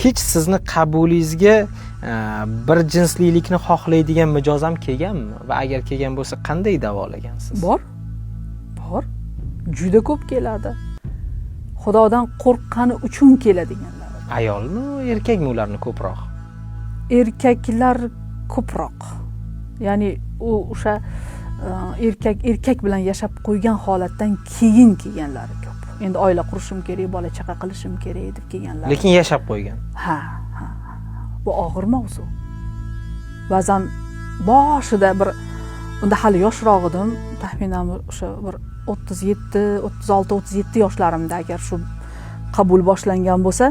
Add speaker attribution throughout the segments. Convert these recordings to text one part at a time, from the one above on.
Speaker 1: hech sizni qabulingizga bir jinslilikni xohlaydigan mijoz ham kelganmi va agar kelgan bo'lsa qanday davolagansiz?
Speaker 2: Bor. Juda ko'p keladi. Xudodan qo'rqqani uchun keladiganlar.
Speaker 1: Ayolmi, erkakmi ularni ko'proq?
Speaker 2: Erkaklar ko'proq. Ya'ni u o'sha erkak bilan yashab qo'ygan holatdan keyin kelganlari ko'p. Endi oila qurishim kerak, bola chaqa qilishim kerak deb kelganlar.
Speaker 1: Lekin yashab qo'ygan.
Speaker 2: Ha. Bu og'ir mavzu. Ba'zan boshida unda hali yoshroq edim, taxminan o'sha bir 36-37 yoshlarimda agar shu qabul boshlangan bo'lsa,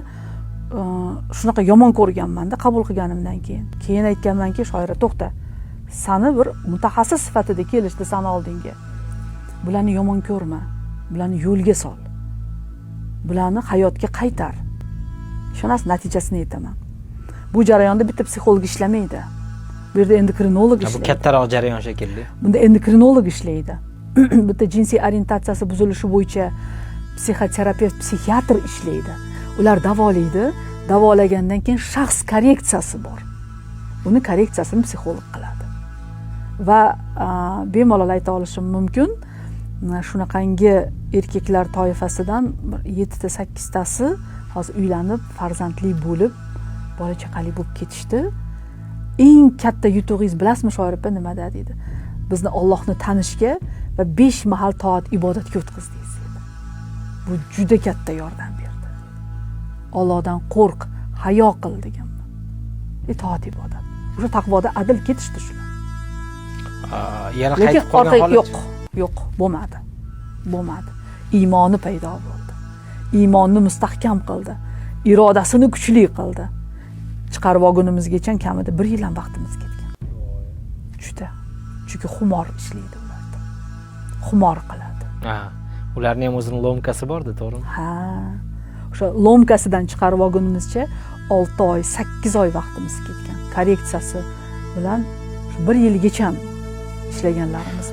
Speaker 2: shunaqa yomon ko'rganman-da qabul qilganimdan keyin. Keyin aytganmanki, shoira to'xta. Sani bir mutaxassis sifatida kelishdi san oldinga. Bularni yomon ko'rma. Bularni yo'lga sol. Bularni hayotga qaytar. Ishonasiz, natijasini aytaman. Bu jarayonda bitta psixolog ishlamaydi. Bu yerda endokrinolog ishlaydi.
Speaker 1: Bu kattaroq jarayon shekilli.
Speaker 2: Bunda endokrinolog ishlaydi. Bitta jinsiy orientatsiyasi buzilishi bo'yicha psixoterapevt, psixiatr ishlaydi. Ular davolaydi. Davolagandan keyin shaxs korreksiyasi bor. Uni korreksiyasini psixolog qiladi. Va bemalol ayta olishim mumkin, shunaqangi erkaklar toifasidan 7-8 tasi hozir uylanib, farzandli bo'lib, bola chaqali bo'lib ketishdi. Eng katta yutug'ingiz bilasizmi shoirpa nimada deydi? Bizni Allohni tanishga va 5 mahal toat ibodatga o'tqizdingiz dedi. Bu juda katta yordam berdi. Allohdan qo'rq, hayo qil deganman. Itoat ibodat. O'sha taqvoda adil ketishdi shular.
Speaker 1: Yana qaytib qolgan holat
Speaker 2: yo'q, bo'lmadi. Iymoni paydo bo'ldi. Iymonni mustahkam qildi. Irodasini kuchli qildi. Chiqarib olgunimizgacha kamida 1 yil ham vaqtimiz ketgan. Juda. Chunki xumor ishlaydi ularda. Xumor qiladi.
Speaker 1: Ularning ham o'zining lomkasi bor-da, to'g'rimi?
Speaker 2: Ha. O'sha lomkasidan chiqarib olgunimizcha 6 oy, 8 oy vaqtimiz ketgan. Korreksiyasi bilan 1 yilgacha ishlaganlarimiz